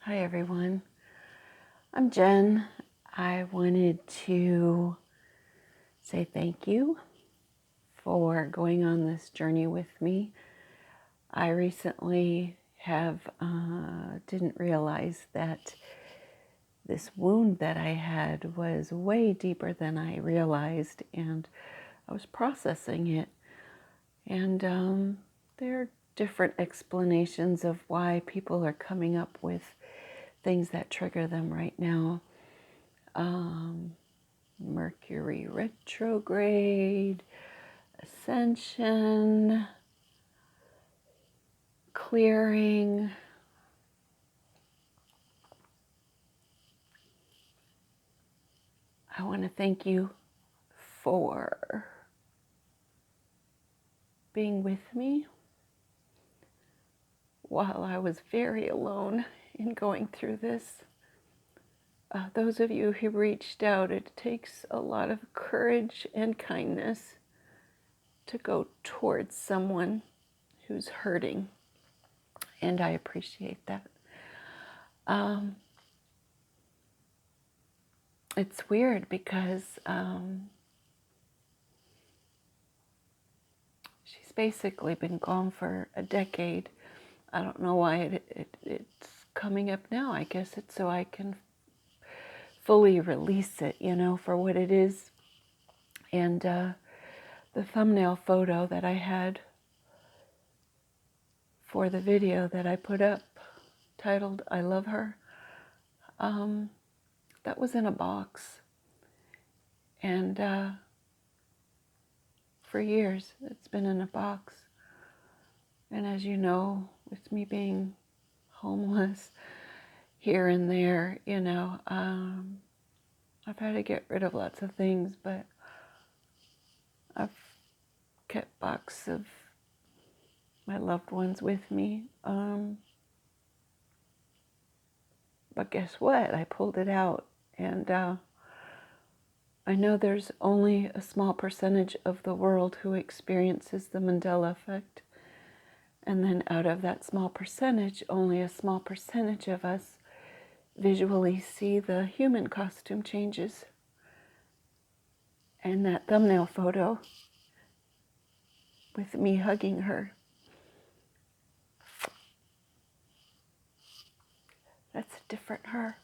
Hi everyone, I'm Jen. I wanted to say thank you for going on this journey with me. I recently didn't realize that this wound that I had was way deeper than I realized, and I was processing it. And there are different explanations of why people are coming up with things that trigger them right now. Mercury Retrograde, ascension, clearing. I want to thank you for being with me while I was very alone in going through this. Those of you who reached out, it takes a lot of courage and kindness to go towards someone who's hurting, and I appreciate that. It's weird because she's basically been gone for a decade. I don't know why it's coming up now. I guess it's so I can fully release it, for what it is. And the thumbnail photo that I had for the video that I put up, titled "I Love Her," that was in a box. And for years, it's been in a box. And as you know, with me being homeless here and there, I've had to get rid of lots of things, but I've kept boxes of my loved ones with me. But guess what? I pulled it out, and I know there's only a small percentage of the world who experiences the Mandela effect. And then out of that small percentage, only a small percentage of us visually see the human costume changes. And that thumbnail photo with me hugging her, that's a different her.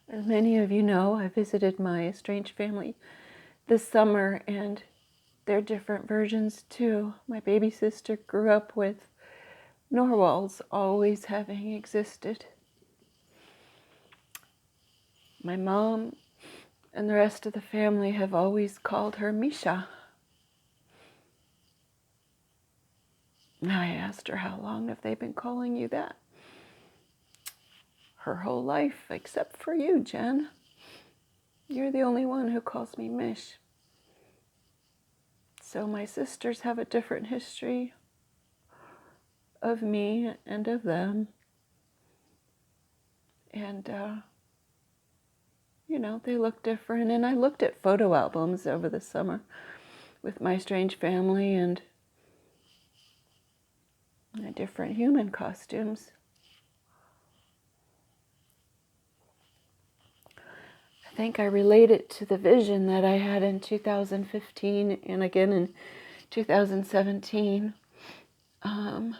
As many of you know, I visited my estranged family this summer, and they're different versions too. My baby sister grew up with Narwhals always having existed. My mom and the rest of the family have always called her Misha. I asked her, how long have they been calling you that? Her whole life, except for you, Jen. You're the only one who calls me Mish. So my sisters have a different history of me and of them. And, they look different. And I looked at photo albums over the summer with my estranged family and different human costumes. I think I relate it to the vision that I had in 2015 and again in 2017. I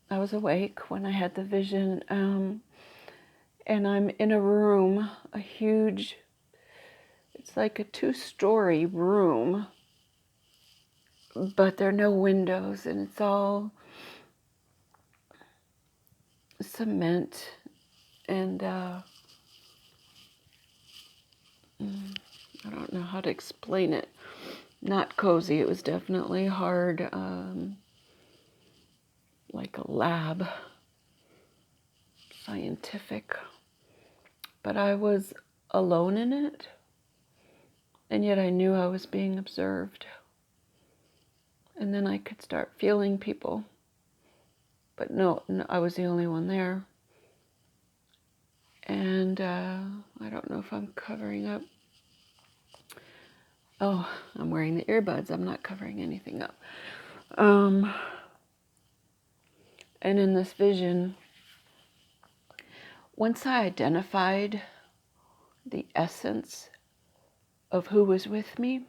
was awake when I had the vision, and I'm in a room, a huge, it's like a 2-story room, but there are no windows, and it's all cement, and I don't know how to explain it. Not cozy, it was definitely hard, like a lab, scientific, but I was alone in it, and yet I knew I was being observed. And then I could start feeling people. But no, I was the only one there. And I don't know if I'm covering up. Oh, I'm wearing the earbuds. I'm not covering anything up. And in this vision, once I identified the essence of who was with me,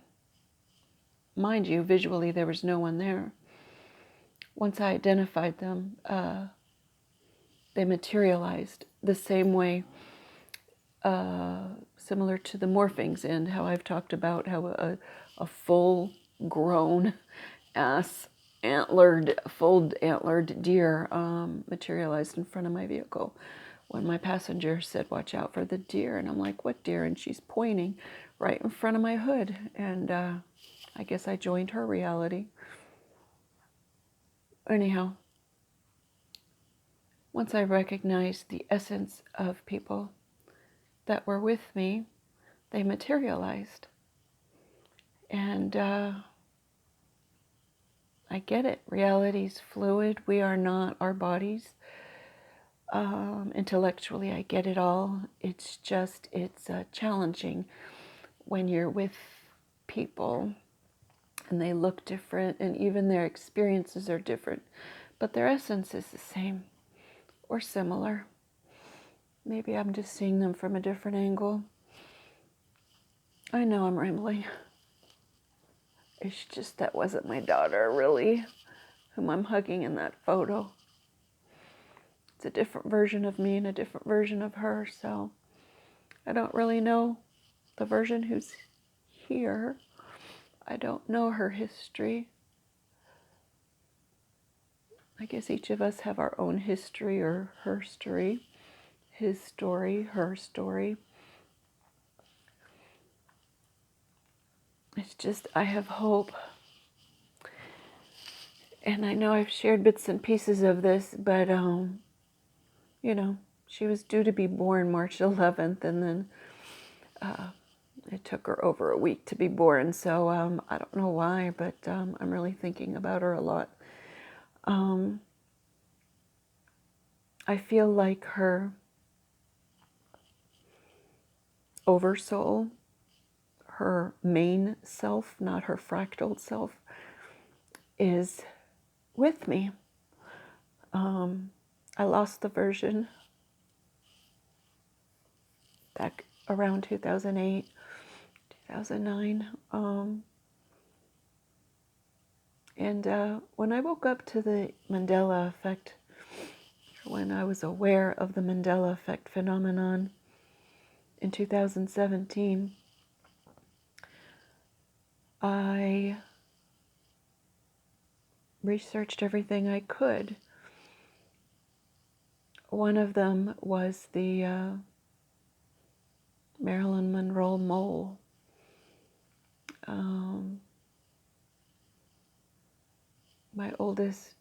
mind you, visually there was no one there. Once I identified them, they materialized the same way, similar to the morphings, and how I've talked about how a full-grown full-antlered deer materialized in front of my vehicle. When my passenger said, "Watch out for the deer," and I'm like, "What deer?" And she's pointing right in front of my hood, and I guess I joined her reality. Anyhow, once I recognized the essence of people that were with me, they materialized. And I get it. Reality's fluid. We are not our bodies. Intellectually, I get it all. It's just, it's challenging when you're with people and they look different and even their experiences are different, but their essence is the same or similar. Maybe I'm just seeing them from a different angle. I know I'm rambling. It's just that wasn't my daughter, really, whom I'm hugging in that photo. It's a different version of me and a different version of her, so I don't really know the version who's here. I don't know her history. I guess each of us have our own history or her story, his story, her story. It's just, I have hope. And I know I've shared bits and pieces of this, but, you know, she was due to be born March 11th, and then it took her over a week to be born. So I don't know why, but I'm really thinking about her a lot. I feel like her oversoul, her main self, not her fractal self, is with me. I lost the version back around 2008, 2009. And when I woke up to the Mandela effect, when I was aware of the Mandela effect phenomenon in 2017, I researched everything I could. One of them was the Marilyn Monroe Mole. My oldest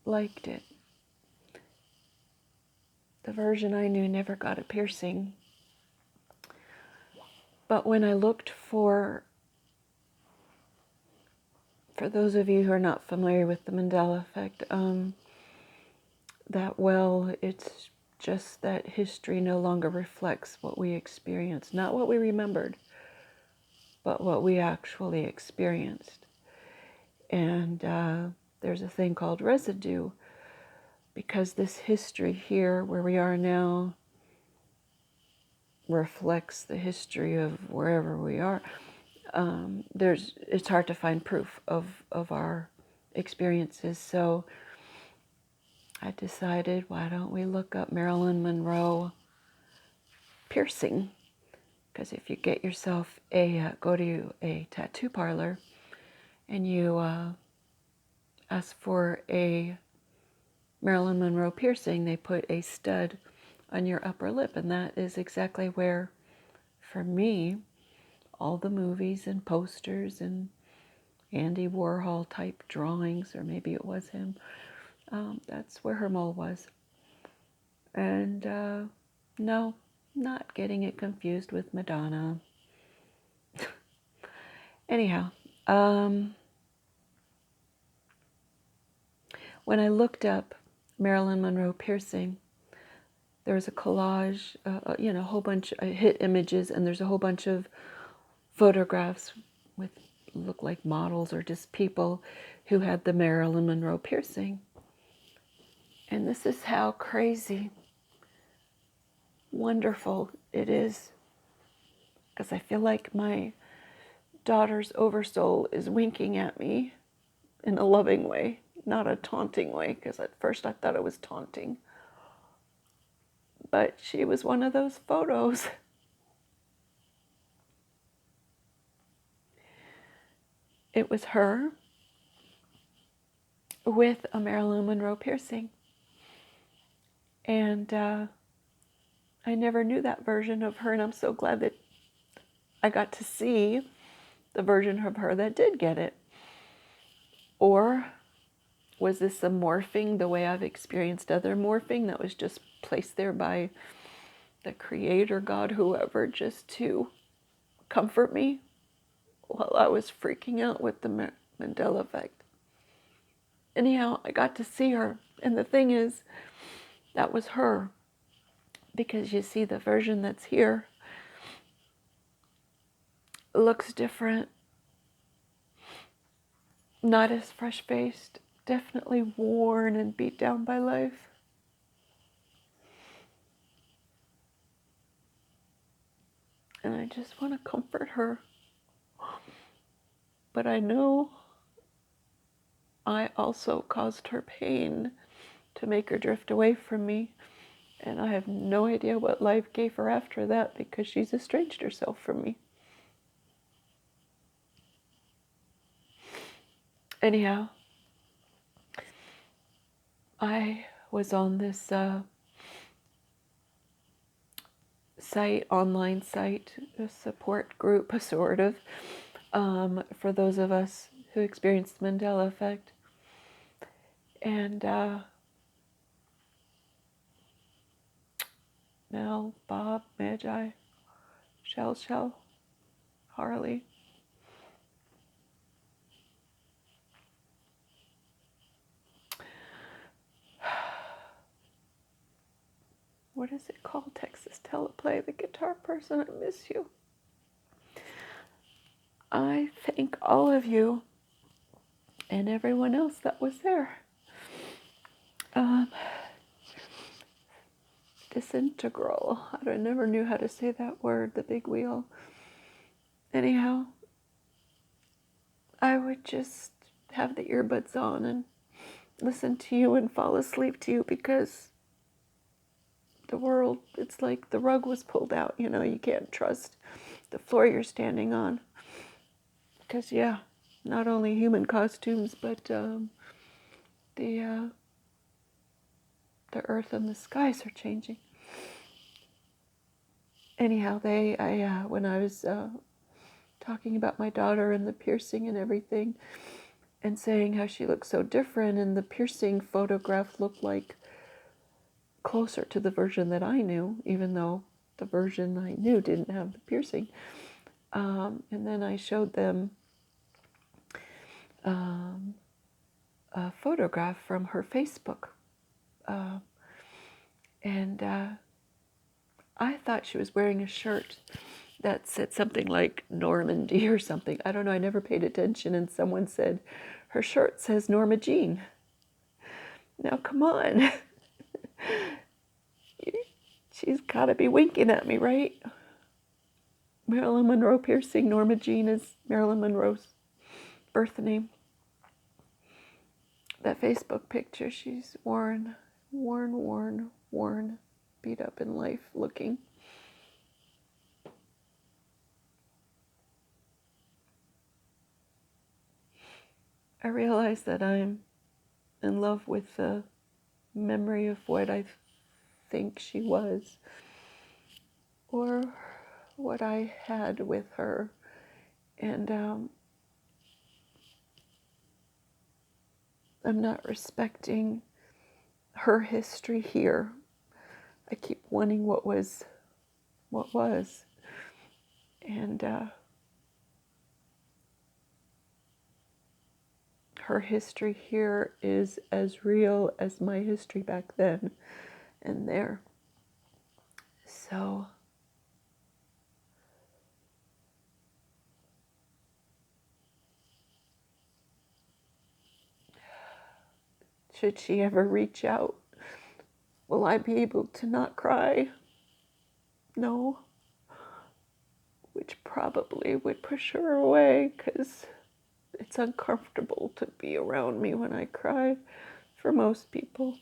liked it. The version I knew never got a piercing. But when I looked for those of you who are not familiar with the Mandela effect, it's just that history no longer reflects what we experienced, not what we remembered, but what we actually experienced. And there's a thing called residue, because this history here, where we are now, reflects the history of wherever we are. It's hard to find proof of our experiences. So I decided, why don't we look up Marilyn Monroe piercing? Because if you get yourself go to a tattoo parlor and you ask for a Marilyn Monroe piercing, they put a stud on your upper lip, and that is exactly where, for me, all the movies and posters and Andy Warhol type drawings, or maybe it was him, that's where her mole was. And no, not getting it confused with Madonna. Anyhow, when I looked up Marilyn Monroe piercing, there's a collage, a whole bunch of hit images, and there's a whole bunch of photographs with look like models or just people who had the Marilyn Monroe piercing. And this is how crazy, wonderful it is, because I feel like my daughter's oversoul is winking at me in a loving way, not a taunting way, because at first I thought it was taunting. But she was one of those photos. It was her with a Marilyn Monroe piercing. And I never knew that version of her, and I'm so glad that I got to see the version of her that did get it. Or was this a morphing the way I've experienced other morphing that was just placed there by the creator, God, whoever, just to comfort me while I was freaking out with the Mandela effect? Anyhow, I got to see her, and the thing is, that was her, because you see the version that's here looks different, not as fresh-faced, definitely worn and beat down by life. And I just want to comfort her. But I know I also caused her pain to make her drift away from me. And I have no idea what life gave her after that, because she's estranged herself from me. Anyhow, I was on this online site, a support group, sort of, for those of us who experienced the Mandela effect. And Mel, Bob, Magi, Shell, Harley. What is it called? Texas Teleplay, the guitar person, I miss you. I thank all of you and everyone else that was there. Disintegral. I never knew how to say that word, the big wheel. Anyhow, I would just have the earbuds on and listen to you and fall asleep to you, because the world, it's like the rug was pulled out. You can't trust the floor you're standing on. Because, yeah, not only human costumes, but the earth and the skies are changing. Anyhow, when I was talking about my daughter and the piercing and everything, and saying how she looked so different, and the piercing photograph looked like closer to the version that I knew, even though the version I knew didn't have the piercing. And then I showed them a photograph from her Facebook. And I thought she was wearing a shirt that said something like Normandy or something. I don't know, I never paid attention, and someone said, her shirt says Norma Jean. Now, come on. She's got to be winking at me, right? Marilyn Monroe piercing, Norma Jean is Marilyn Monroe's birth name. That Facebook picture, she's worn, beat up in life looking. I realize that I'm in love with the memory of what I think she was, or what I had with her. And I'm not respecting her history here. I keep wanting what was. And her history here is as real as my history back then and there. So should she ever reach out, will I be able to not cry? No. Which probably would push her away because it's uncomfortable to be around me when I cry for most people.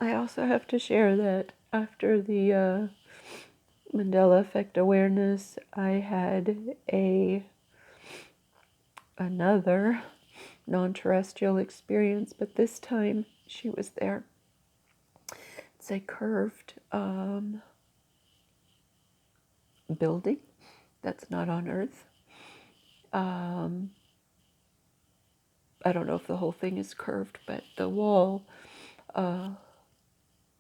I also have to share that after the Mandela Effect awareness, I had another non-terrestrial experience, but this time she was there. It's a curved building that's not on Earth. I don't know if the whole thing is curved, but the wall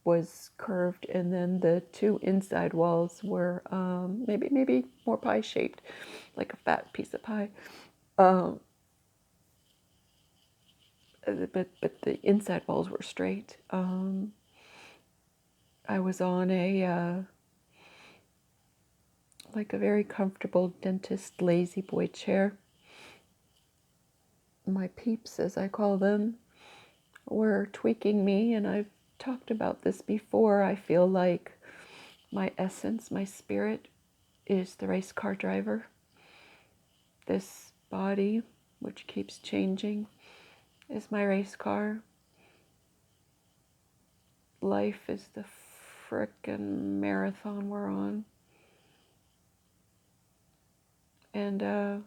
was curved, and then the two inside walls were maybe more pie shaped, like a fat piece of pie. But the inside walls were straight. I was on a like a very comfortable dentist lazy boy chair. My peeps, as I call them, were tweaking me, and I've talked about this before. I feel like my essence, my spirit, is the race car driver. This body, which keeps changing, is my race car. Life is the frickin' marathon we're on. And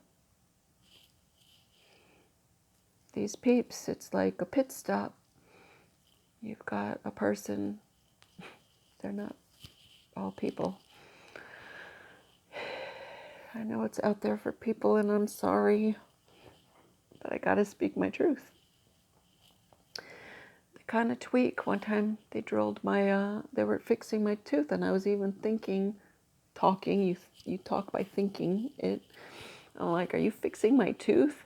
these peeps, it's like a pit stop. You've got a person, they're not all people. I know it's out there for people, and I'm sorry, but I gotta speak my truth. They kind of tweak. One time they drilled they were fixing my tooth, and I was even talking, you talk by thinking it. I'm like, are you fixing my tooth?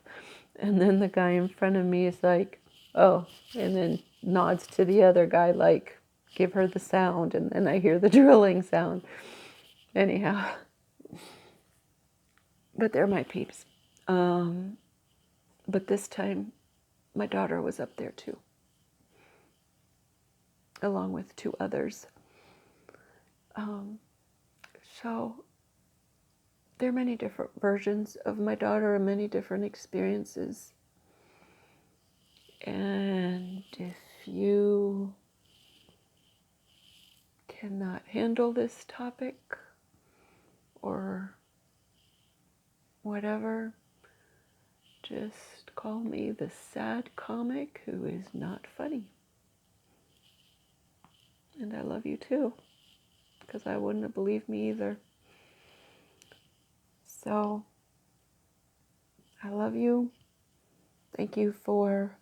And then the guy in front of me is like, oh, and then nods to the other guy like, give her the sound, and then I hear the drilling sound. Anyhow, but they're my peeps. But this time, my daughter was up there too, along with two others. So there are many different versions of my daughter and many different experiences. And if you cannot handle this topic or whatever, just call me the sad comic who is not funny. And I love you too, because I wouldn't have believed me either. So, I love you. Thank you for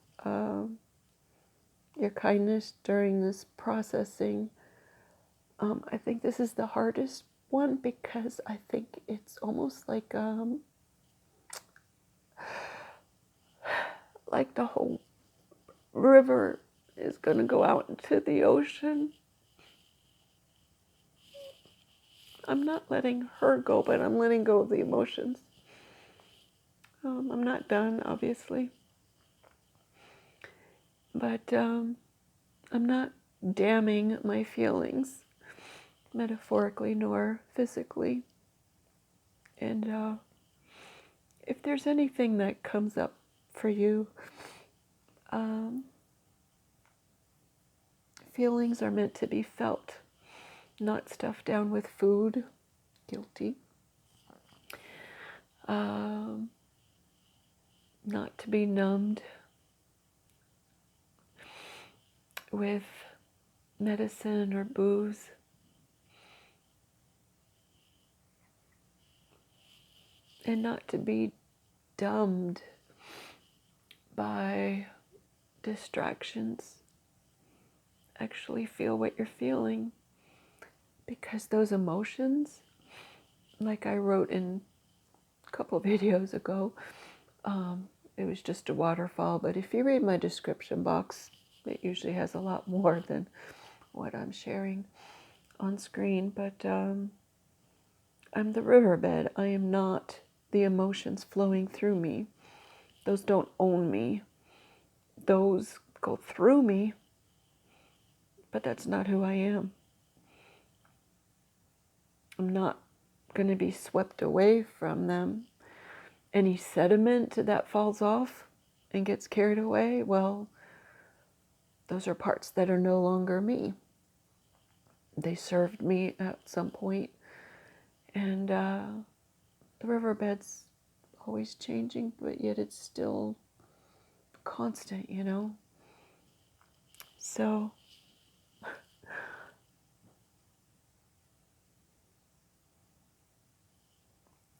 your kindness during this processing. I think this is the hardest one because I think it's almost like the whole river is going to go out into the ocean. I'm not letting her go, but I'm letting go of the emotions. I'm not done, obviously. But I'm not damning my feelings, metaphorically nor physically. And if there's anything that comes up for you, feelings are meant to be felt, not stuffed down with food. Guilty. Not to be numbed with medicine or booze. And not to be dumbed by distractions. Actually feel what you're feeling, because those emotions, like I wrote in a couple videos ago, it was just a waterfall. But if you read my description box, it usually has a lot more than what I'm sharing on screen. But I'm the riverbed. I am not the emotions flowing through me. Those don't own me. Those go through me, but that's not who I am. I'm not going to be swept away from them. Any sediment that falls off and gets carried away, well, those are parts that are no longer me. They served me at some point, and the riverbed's always changing, but yet it's still constant, you know? So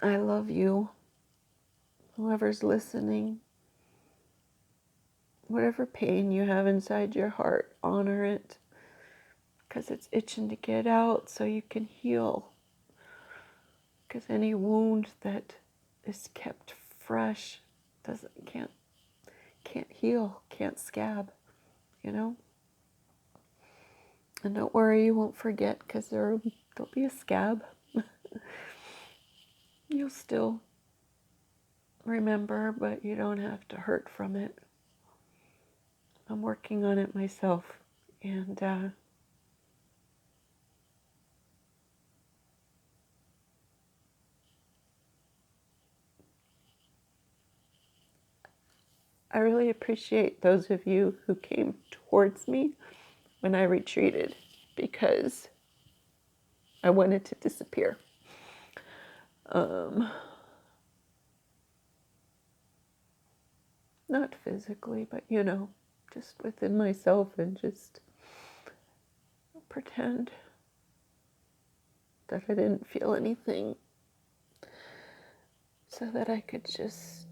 I love you, whoever's listening. Whatever pain you have inside your heart, honor it, because it's itching to get out so you can heal. Because any wound that is kept fresh can't heal, can't scab, you know. And don't worry, you won't forget, because there'll be a scab. You'll still remember, but you don't have to hurt from it. I'm working on it myself, and I really appreciate those of you who came towards me when I retreated, because I wanted to disappear. Not physically, but you know, just within myself, and just pretend that I didn't feel anything, so that I could just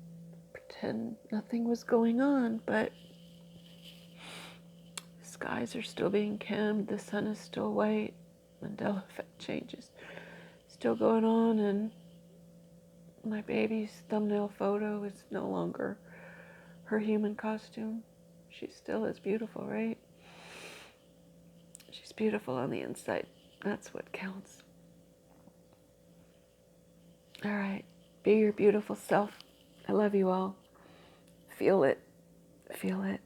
pretend nothing was going on. But the skies are still being cammed, the sun is still white, Mandela effect changes still going on, and my baby's thumbnail photo is no longer her human costume. She still is beautiful, right? She's beautiful on the inside. That's what counts. All right. Be your beautiful self. I love you all. Feel it. Feel it.